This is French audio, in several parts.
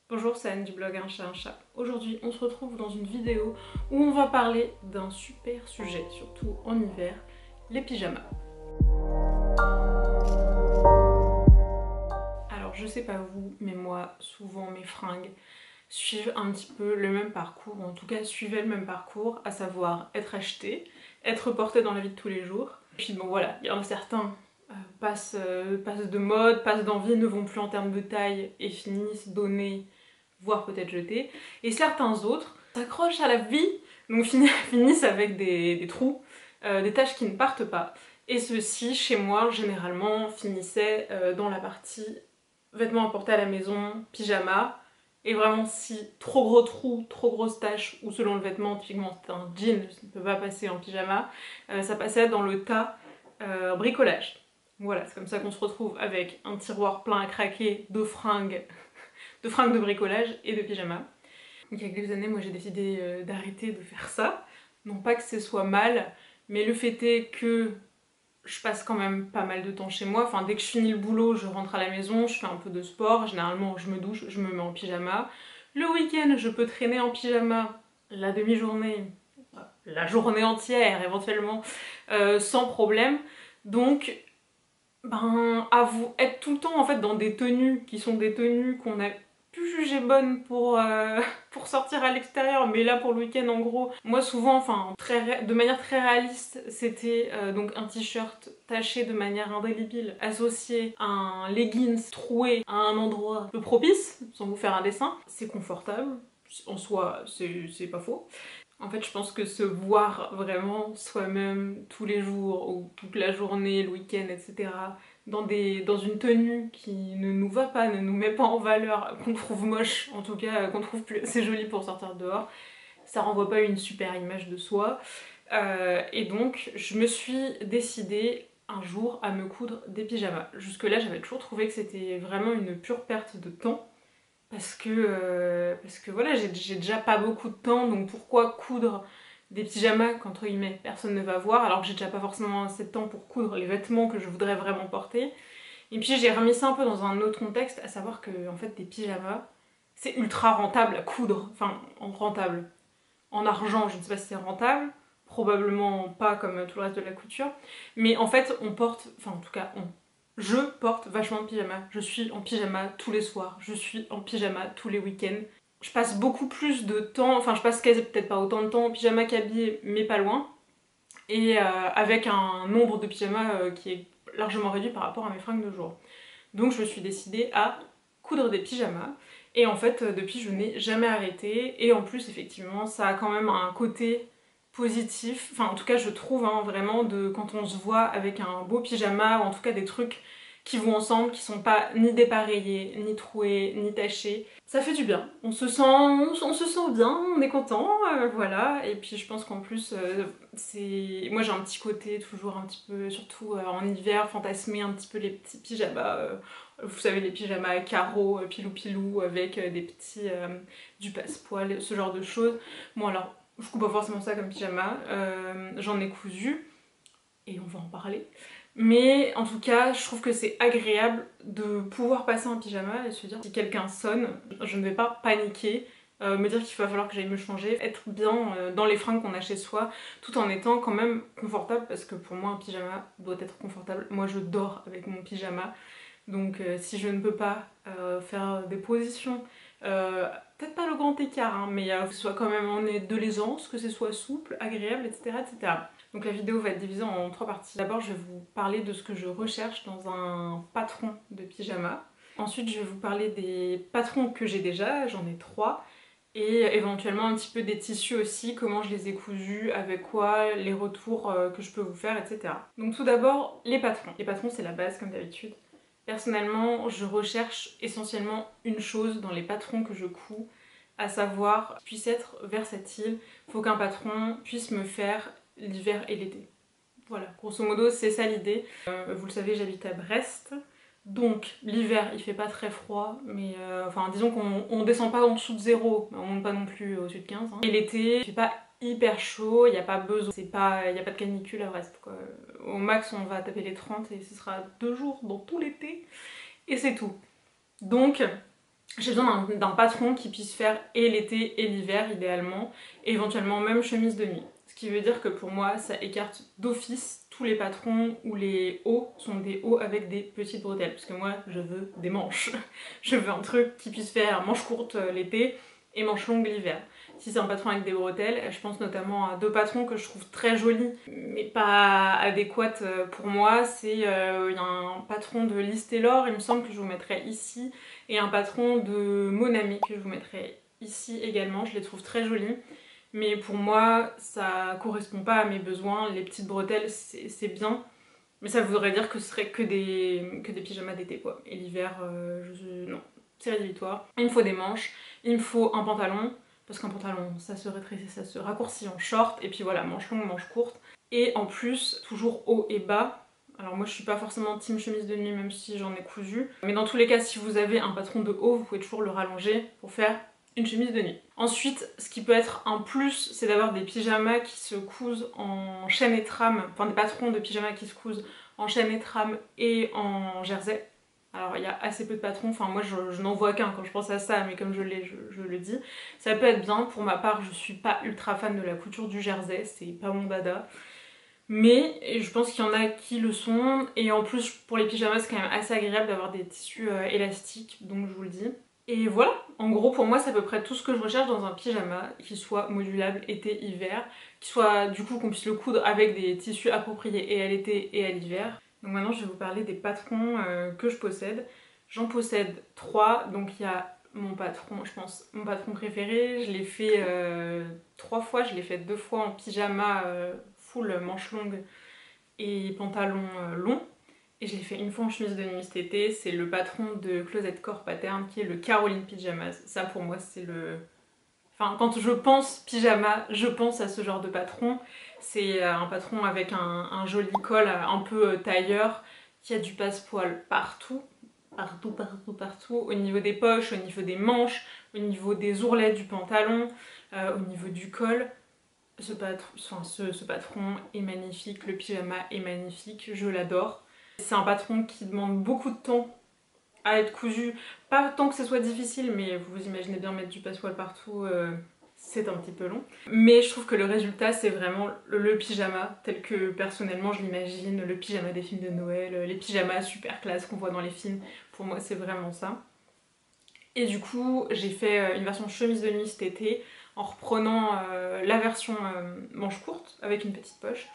Bonjour, c'est Anne du blog Un chat un chat. Aujourd'hui, on se retrouve dans une vidéo où on va parler d'un super sujet, surtout en hiver, les pyjamas. Alors, je sais pas vous, mais moi, souvent mes fringues suivent un petit peu le même parcours, ou en tout cas suivaient le même parcours, à savoir être achetées, être portées dans la vie de tous les jours. Puis bon voilà, il y en a certains passent de mode, passent d'envie, ne vont plus en termes de taille et finissent donnés, voire peut-être jetés. Et certains autres s'accrochent à la vie, donc finissent avec des trous, des taches qui ne partent pas. Et ceux-ci, chez moi, généralement, finissaient dans la partie vêtements à porter à la maison, pyjama. Et vraiment, si trop gros trous, trop grosse tache, ou selon le vêtement, typiquement c'est un jean, ça ne peut pas passer en pyjama, ça passait dans le tas bricolage. Voilà, c'est comme ça qu'on se retrouve avec un tiroir plein à craquer de fringues de bricolage et de pyjama. Donc il y a quelques années, moi j'ai décidé d'arrêter de faire ça. Non pas que ce soit mal, mais le fait est que je passe quand même pas mal de temps chez moi. Enfin, dès que je finis le boulot, je rentre à la maison, je fais un peu de sport. Généralement, je me douche, je me mets en pyjama. Le week-end, je peux traîner en pyjama la demi-journée, la journée entière éventuellement, sans problème. Donc, être tout le temps en fait dans des tenues qui sont des tenues qu'on a pu juger bonnes pour sortir à l'extérieur, mais là pour le week-end en gros, moi souvent, enfin de manière très réaliste, c'était donc un t-shirt taché de manière indélébile, associé à un leggings troué à un endroit peu propice, sans vous faire un dessin. C'est confortable, en soi c'est pas faux. En fait, je pense que se voir vraiment soi-même tous les jours ou toute la journée, le week-end, etc., dans une tenue qui ne nous va pas, ne nous met pas en valeur, qu'on trouve moche, en tout cas, qu'on trouve plus assez jolie pour sortir dehors, ça renvoie pas une super image de soi. Et donc, je me suis décidée un jour à me coudre des pyjamas. Jusque-là, j'avais toujours trouvé que c'était vraiment une pure perte de temps. Parce que voilà, j'ai déjà pas beaucoup de temps, donc pourquoi coudre des pyjamas qu'entre guillemets personne ne va voir, alors que j'ai déjà pas forcément assez de temps pour coudre les vêtements que je voudrais vraiment porter. Et puis j'ai remis ça un peu dans un autre contexte, à savoir que en fait des pyjamas, c'est ultra rentable à coudre, enfin rentable. En argent, je ne sais pas si c'est rentable, probablement pas comme tout le reste de la couture, mais en fait on porte, enfin en tout cas je porte vachement de pyjama. Je suis en pyjama tous les soirs. Je suis en pyjama tous les week-ends. Je passe beaucoup plus de temps, enfin je passe peut-être pas autant de temps en pyjama qu'habillée, mais pas loin. Et avec un nombre de pyjamas qui est largement réduit par rapport à mes fringues de jour. Donc je me suis décidée à coudre des pyjamas. Et en fait, depuis, je n'ai jamais arrêté. Et en plus, effectivement, ça a quand même un côté positif. Enfin, en tout cas, je trouve vraiment quand on se voit avec un beau pyjama, ou en tout cas des trucs qui vont ensemble, qui sont pas ni dépareillés, ni troués, ni tachés. Ça fait du bien. On se sent bien, on est content, voilà. Et puis je pense qu'en plus, moi j'ai un petit côté toujours un petit peu, surtout en hiver, fantasmer un petit peu les petits pyjamas. Vous savez, les pyjamas à carreaux, pilou-pilou, avec du passepoil, ce genre de choses. Bon alors, je coupe pas forcément ça comme pyjama, j'en ai cousu, et on va en parler. Mais en tout cas, je trouve que c'est agréable de pouvoir passer en pyjama et se dire si quelqu'un sonne, je ne vais pas paniquer, me dire qu'il va falloir que j'aille me changer, être bien dans les fringues qu'on a chez soi, tout en étant quand même confortable, parce que pour moi un pyjama doit être confortable. Moi je dors avec mon pyjama, donc si je ne peux pas faire des positions, peut-être pas le grand écart, hein, mais que ce soit quand même en aide de l'aisance, que ce soit souple, agréable, etc., etc. Donc la vidéo va être divisée en 3 parties. D'abord, je vais vous parler de ce que je recherche dans un patron de pyjama. Ensuite, je vais vous parler des patrons que j'ai déjà, j'en ai 3. Et éventuellement un petit peu des tissus aussi, comment je les ai cousus, avec quoi, les retours que je peux vous faire, etc. Donc tout d'abord, les patrons. Les patrons, c'est la base comme d'habitude. Personnellement, je recherche essentiellement une chose dans les patrons que je couds, à savoir puisse être versatile. Il faut qu'un patron puisse me faire l'hiver et l'été. Voilà, grosso modo, c'est ça l'idée. Vous le savez, j'habite à Brest. Donc l'hiver il fait pas très froid, mais enfin disons qu'on descend pas en dessous de 0, mais on monte pas non plus au-dessus de 15. Hein. Et l'été il fait pas hyper chaud, il n'y a pas besoin, il n'y a pas de canicule à Brest quoi. Au max on va taper les 30 et ce sera 2 jours dans tout l'été et c'est tout. Donc J'ai besoin d'un patron qui puisse faire et l'été et l'hiver idéalement, et éventuellement même chemise de nuit. Ce qui veut dire que pour moi ça écarte d'office tous les patrons où les hauts sont des hauts avec des petites bretelles, parce que moi je veux des manches. Je veux un truc qui puisse faire manche courte l'été et manche longue l'hiver. Si c'est un patron avec des bretelles, je pense notamment à deux patrons que je trouve très jolis, mais pas adéquates pour moi. Il y a un patron de Liz Taylor, il me semble, que je vous mettrai ici, et un patron de Monami que je vous mettrai ici également. Je les trouve très jolis, mais pour moi ça correspond pas à mes besoins. Les petites bretelles c'est bien, mais ça voudrait dire que ce serait que des pyjamas d'été quoi. Et l'hiver, non, c'est rédhibitoire. Il me faut des manches, il me faut un pantalon, parce qu'un pantalon ça se rétrécit, ça se raccourcit en short, et puis voilà, manche longue, manche courte. Et en plus, toujours haut et bas. Alors moi je suis pas forcément team chemise de nuit même si j'en ai cousu. Mais dans tous les cas, si vous avez un patron de haut, vous pouvez toujours le rallonger pour faire une chemise de nuit. Ensuite, ce qui peut être un plus, c'est d'avoir des pyjamas qui se cousent en chaîne et trame, enfin des patrons de pyjamas qui se cousent en chaîne et trame et en jersey. Alors il y a assez peu de patrons, enfin moi je n'en vois qu'un quand je pense à ça, mais comme je l'ai, je le dis. Ça peut être bien, pour ma part je suis pas ultra fan de la couture du jersey, c'est pas mon dada. Mais je pense qu'il y en a qui le sont, et en plus pour les pyjamas c'est quand même assez agréable d'avoir des tissus élastiques, donc je vous le dis. Et voilà, en gros pour moi c'est à peu près tout ce que je recherche dans un pyjama, qui soit modulable été-hiver, qui soit du coup qu'on puisse le coudre avec des tissus appropriés et à l'été et à l'hiver. Donc maintenant je vais vous parler des patrons que je possède. J'en possède 3, donc il y a mon patron, je pense, mon patron préféré. Je l'ai fait 3 fois, je l'ai fait 2 fois en pyjama full manche longue et pantalon long. Et je l'ai fait une fois en chemise de nuit cet été. C'est le patron de Closet Core Pattern qui est le Caroline Pyjamas. Ça pour moi c'est le... Enfin quand je pense pyjama, je pense à ce genre de patron. C'est un patron avec un joli col un peu tailleur, qui a du passepoil partout. Partout, partout, partout, au niveau des poches, au niveau des manches, au niveau des ourlets du pantalon, au niveau du col. Ce patron est magnifique, le pyjama est magnifique, je l'adore. C'est un patron qui demande beaucoup de temps à être cousu, pas tant que ce soit difficile, mais vous imaginez bien mettre du passepoil partout, c'est un petit peu long. Mais je trouve que le résultat c'est vraiment le pyjama tel que personnellement je l'imagine, le pyjama des films de Noël, les pyjamas super classe qu'on voit dans les films, pour moi c'est vraiment ça. Et du coup j'ai fait une version chemise de nuit cet été en reprenant la version manche courte avec une petite poche.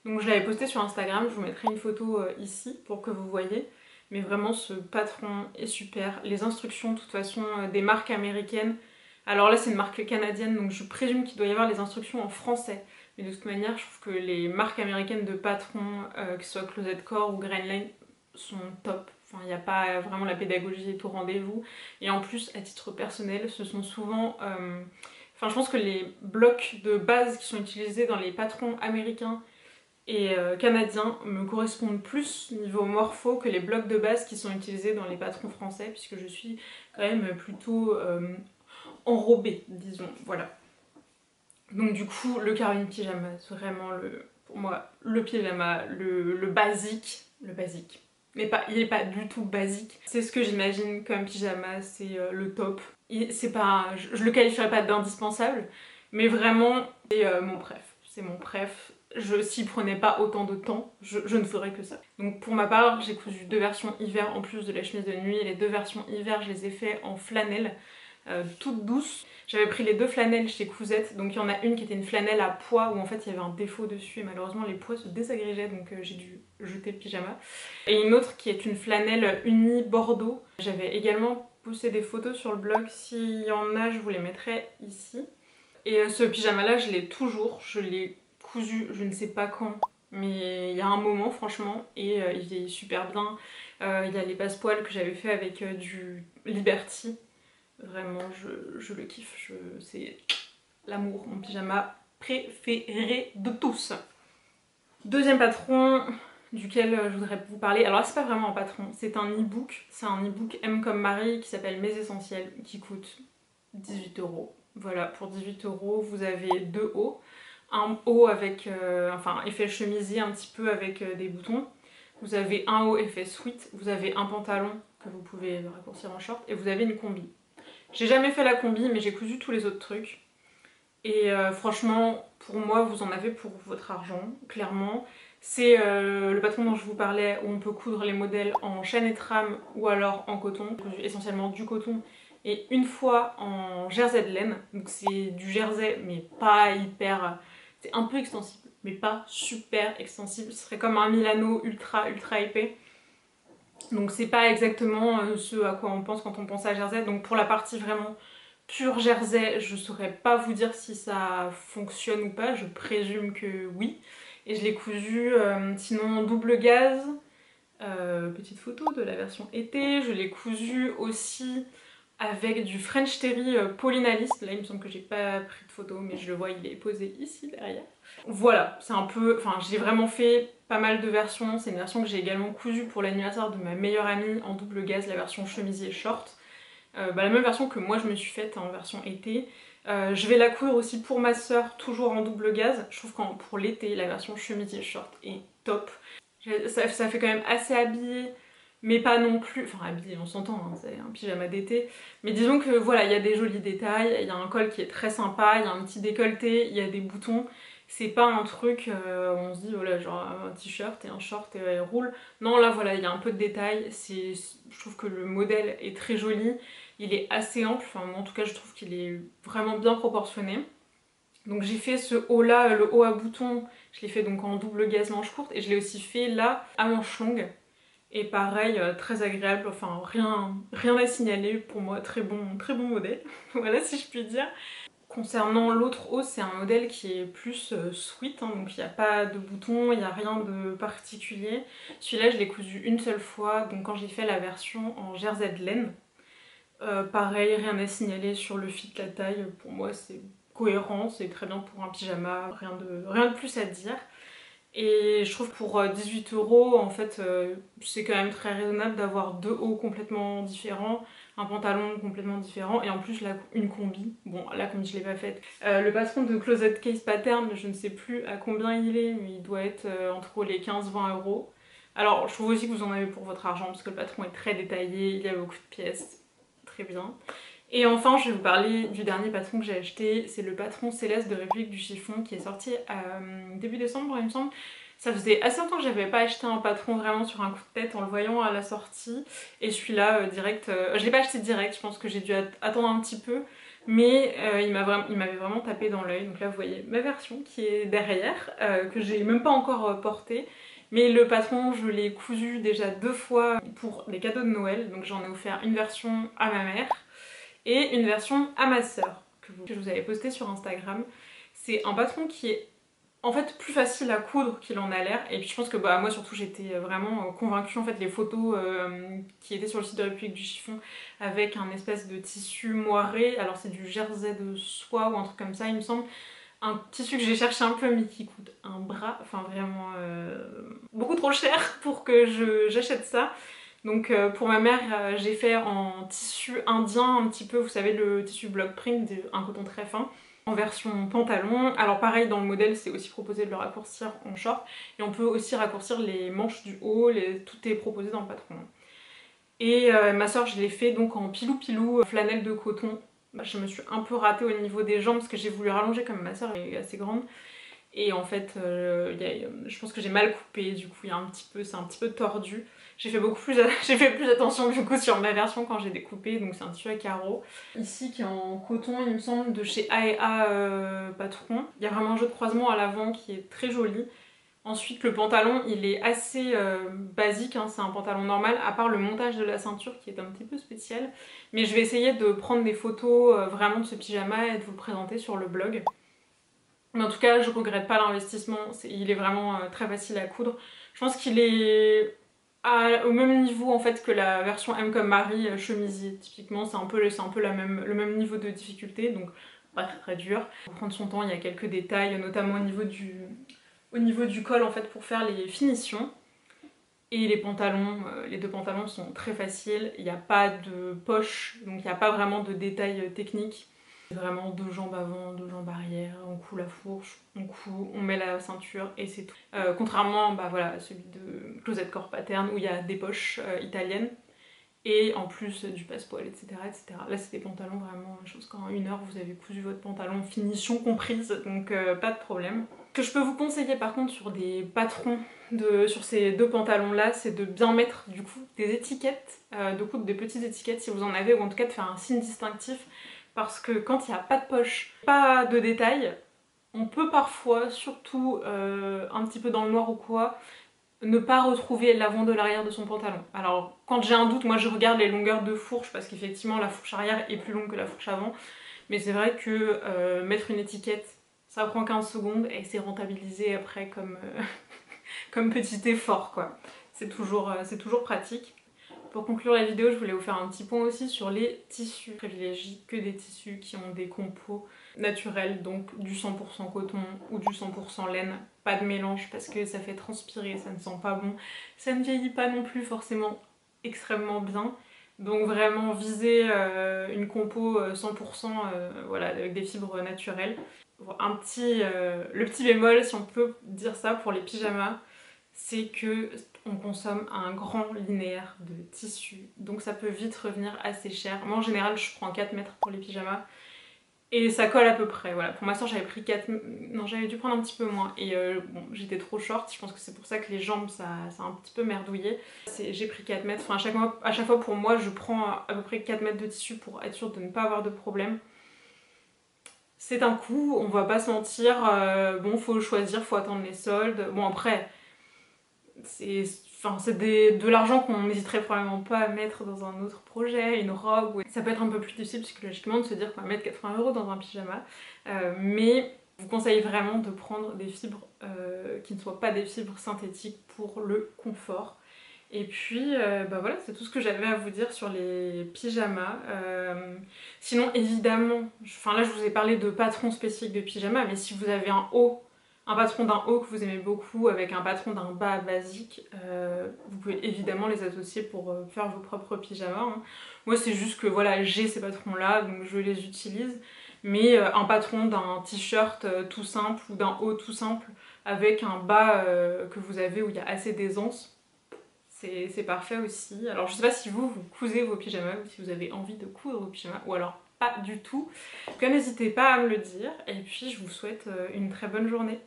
Donc je l'avais posté sur Instagram, je vous mettrai une photo ici pour que vous voyez. Mais vraiment ce patron est super. Les instructions de toute façon des marques américaines. Alors là c'est une marque canadienne donc je présume qu'il doit y avoir les instructions en français. Mais de toute manière je trouve que les marques américaines de patrons, que ce soit Closet Core ou Greenline, sont top. Enfin il n'y a pas vraiment la pédagogie est au rendez-vous. Et en plus à titre personnel ce sont souvent... Enfin je pense que les blocs de base qui sont utilisés dans les patrons américains et canadiens me correspondent plus niveau morpho que les blocs de base qui sont utilisés dans les patrons français, puisque je suis quand même plutôt enrobée, disons, voilà. Donc du coup, le Caroline Pyjama, c'est vraiment pour moi le pyjama, le basique, Mais pas, il est pas du tout basique. C'est ce que j'imagine comme pyjama, c'est le top. C'est pas, je le qualifierais pas d'indispensable, mais vraiment c'est mon préf. C'est mon préf. S'il prenait pas autant de temps, je ne ferais que ça. Donc pour ma part, j'ai cousu 2 versions hiver en plus de la chemise de nuit. Et les 2 versions hiver, je les ai fait en flanelle, toute douce. J'avais pris les 2 flanelles chez Cousette, donc il y en a une qui était une flanelle à pois où en fait il y avait un défaut dessus et malheureusement les pois se désagrégeaient donc j'ai dû jeter le pyjama. Et une autre qui est une flanelle unie bordeaux. J'avais également posté des photos sur le blog, s'il y en a je vous les mettrai ici. Et ce pyjama là je l'ai toujours, je l'ai cousu je ne sais pas quand, mais il y a un moment franchement et il vieillit super bien. Il y a les passepoils que j'avais fait avec du Liberty. Vraiment, je le kiffe, c'est l'amour, mon pyjama préféré de tous. Deuxième patron duquel je voudrais vous parler, alors là c'est pas vraiment un patron, c'est un e-book. C'est un e-book M comme Marie qui s'appelle Mes Essentiels, qui coûte 18 €. Voilà, pour 18 € vous avez 2 hauts. Un haut avec, enfin effet chemisier un petit peu avec des boutons. Vous avez un haut effet sweat, vous avez un pantalon que vous pouvez raccourcir en short et vous avez une combi. J'ai jamais fait la combi, mais j'ai cousu tous les autres trucs. Et franchement, pour moi, vous en avez pour votre argent, clairement. C'est le patron dont je vous parlais, où on peut coudre les modèles en chaîne et trame ou alors en coton. J'ai cousu essentiellement du coton et une fois en jersey de laine. Donc c'est du jersey, mais pas hyper... C'est un peu extensible, mais pas super extensible. Ce serait comme un Milano ultra épais. Donc c'est pas exactement ce à quoi on pense quand on pense à jersey. Donc pour la partie vraiment pure jersey, je saurais pas vous dire si ça fonctionne ou pas, je présume que oui. Et je l'ai cousu sinon en double gaze, petite photo de la version été. Je l'ai cousu aussi avec du French Terry Polinalis. Là il me semble que j'ai pas pris de photo, mais je le vois, il est posé ici derrière. Voilà, c'est un peu... Enfin j'ai vraiment fait pas mal de versions. C'est une version que j'ai également cousue pour l'anniversaire de ma meilleure amie en double gaze, la version chemisier short. La même version que moi je me suis faite en version été. Je vais la coudre aussi pour ma soeur, toujours en double gaze. Je trouve que pour l'été, la version chemisier short est top. Ça fait quand même assez habillé, mais pas non plus... Enfin habillé, on s'entend, hein, c'est un pyjama d'été. Mais disons que voilà, il y a des jolis détails, il y a un col qui est très sympa, il y a un petit décolleté, il y a des boutons. C'est pas un truc où on se dit voilà, genre un t-shirt et un short et roule. Non, là voilà, il y a un peu de détails. Je trouve que le modèle est très joli. Il est assez ample, enfin moi en tout cas je trouve qu'il est vraiment bien proportionné. Donc j'ai fait ce haut là, le haut à boutons, je l'ai fait donc en double gaze manche courte et je l'ai aussi fait là à manche longue. Et pareil, très agréable, enfin rien à signaler pour moi, très bon modèle, voilà si je puis dire. Concernant l'autre haut, c'est un modèle qui est plus sweat, hein, donc il n'y a pas de boutons, il n'y a rien de particulier. Celui-là je l'ai cousu une seule fois, donc quand j'ai fait la version en jersey de laine. Pareil, rien à signaler sur le fit, la taille, pour moi c'est cohérent, c'est très bien pour un pyjama, rien de plus à dire. Et je trouve pour 18 € en fait c'est quand même très raisonnable d'avoir deux hauts complètement différents, un pantalon complètement différent et en plus une combi. Bon la combi je l'ai pas faite. Le patron de Closet Case Pattern, je ne sais plus à combien il est, mais il doit être entre les 15-20 €. Alors je trouve aussi que vous en avez pour votre argent parce que le patron est très détaillé, il y a beaucoup de pièces, très bien. Et enfin, je vais vous parler du dernier patron que j'ai acheté, c'est le patron Céleste de République du Chiffon qui est sorti début décembre il me semble. Ça faisait assez longtemps que j'avais pas acheté un patron vraiment sur un coup de tête en le voyant à la sortie. Et celui-là, direct, je l'ai pas acheté direct, je pense que j'ai dû attendre un petit peu. Mais il m'avait vraiment tapé dans l'œil. Donc là vous voyez ma version qui est derrière, que j'ai même pas encore portée. Mais le patron, je l'ai cousu déjà 2 fois pour les cadeaux de Noël. Donc j'en ai offert une version à ma mère et une version à ma sœur que je vous avais posté sur Instagram. C'est un patron qui est en fait plus facile à coudre qu'il en a l'air et puis je pense que moi surtout j'étais vraiment convaincue. En fait les photos qui étaient sur le site de République du Chiffon avec un espèce de tissu moiré, alors c'est du jersey de soie ou un truc comme ça il me semble, un tissu que j'ai cherché un peu mais qui coûte un bras, enfin vraiment beaucoup trop cher pour que j'achète ça. Donc pour ma mère, j'ai fait en tissu indien un petit peu, vous savez le tissu block print, un coton très fin, en version pantalon. Alors pareil dans le modèle c'est aussi proposé de le raccourcir en short et on peut aussi raccourcir les manches du haut, tout est proposé dans le patron. Et ma soeur je l'ai fait donc en pilou flanelle de coton. Je me suis un peu ratée au niveau des jambes parce que j'ai voulu rallonger comme ma soeur est assez grande. Et en fait, je pense que j'ai mal coupé, du coup c'est un petit peu tordu. J'ai fait plus attention du coup sur ma version quand j'ai découpé, donc c'est un tissu à carreaux. Ici qui est en coton, il me semble, de chez A&A Patron. Il y a vraiment un jeu de croisement à l'avant qui est très joli. Ensuite le pantalon il est assez basique, hein, c'est un pantalon normal, à part le montage de la ceinture qui est un petit peu spécial. Mais je vais essayer de prendre des photos vraiment de ce pyjama et de vous le présenter sur le blog. Mais en tout cas, je regrette pas l'investissement, il est vraiment très facile à coudre. Je pense qu'il est au même niveau en fait que la version M comme Marie chemisier. Typiquement, c'est un peu le même niveau de difficulté, donc pas très dur. Pour prendre son temps, il y a quelques détails, notamment au niveau du col en fait pour faire les finitions. Et les pantalons, les deux pantalons sont très faciles, il n'y a pas de poche, donc il n'y a pas vraiment de détails techniques. Vraiment deux jambes avant, deux jambes arrière, on coud la fourche, on met la ceinture et c'est tout. Contrairement voilà, à celui de Closet Corp Pattern où il y a des poches italiennes. et en plus du passepoil, etc., etc. Là c'est des pantalons vraiment, je pense qu'en 1 heure vous avez cousu votre pantalon, finition comprise, donc pas de problème. Ce que je peux vous conseiller par contre sur des patrons, sur ces 2 pantalons là, c'est de bien mettre du coup des étiquettes, de coudre des petites étiquettes si vous en avez, ou en tout cas de faire un signe distinctif, parce que quand il n'y a pas de poche, pas de détails, on peut parfois, surtout un petit peu dans le noir ou quoi, ne pas retrouver l'avant de l'arrière de son pantalon. Alors quand j'ai un doute, moi je regarde les longueurs de fourche parce qu'effectivement la fourche arrière est plus longue que la fourche avant, mais c'est vrai que mettre une étiquette, ça prend 15 secondes et c'est rentabilisé après comme, comme petit effort quoi. C'est toujours pratique. Pour conclure la vidéo, je voulais vous faire un petit point aussi sur les tissus. Je privilégie que des tissus qui ont des compos naturels, donc du 100% coton ou du 100% laine. Pas de mélange parce que ça fait transpirer, ça ne sent pas bon. Ça ne vieillit pas non plus forcément extrêmement bien. Donc vraiment viser une compo 100% voilà, avec des fibres naturelles. Le petit bémol, si on peut dire ça pour les pyjamas, c'est que on consomme un grand linéaire de tissu, donc ça peut vite revenir assez cher. Moi en général je prends 4 mètres pour les pyjamas et ça colle à peu près. Voilà, pour ma soeur j'avais pris 4, non j'avais dû prendre un petit peu moins et bon j'étais trop short, je pense que c'est pour ça que les jambes ça a un petit peu merdouillé. J'ai pris 4 mètres, enfin à chaque fois pour moi je prends à peu près 4 mètres de tissu pour être sûre de ne pas avoir de problème. C'est un coût, on va pas se mentir, bon faut choisir, faut attendre les soldes, bon après c'est de l'argent qu'on n'hésiterait probablement pas à mettre dans un autre projet, une robe. Ça peut être un peu plus difficile psychologiquement de se dire qu'on va mettre 80 € dans un pyjama, mais je vous conseille vraiment de prendre des fibres qui ne soient pas des fibres synthétiques pour le confort. Et puis bah voilà, c'est tout ce que j'avais à vous dire sur les pyjamas. Sinon évidemment, là je vous ai parlé de patrons spécifiques de pyjamas, mais si vous avez un patron d'un haut que vous aimez beaucoup avec un patron d'un bas basique, vous pouvez évidemment les associer pour faire vos propres pyjamas, hein. Moi c'est juste que voilà, j'ai ces patrons là donc je les utilise, mais un patron d'un t-shirt tout simple ou d'un haut tout simple avec un bas que vous avez où il y a assez d'aisance, c'est parfait aussi. Alors je sais pas si vous cousez vos pyjamas ou si vous avez envie de coudre vos pyjamas ou alors pas du tout. Donc n'hésitez pas à me le dire et puis je vous souhaite une très bonne journée.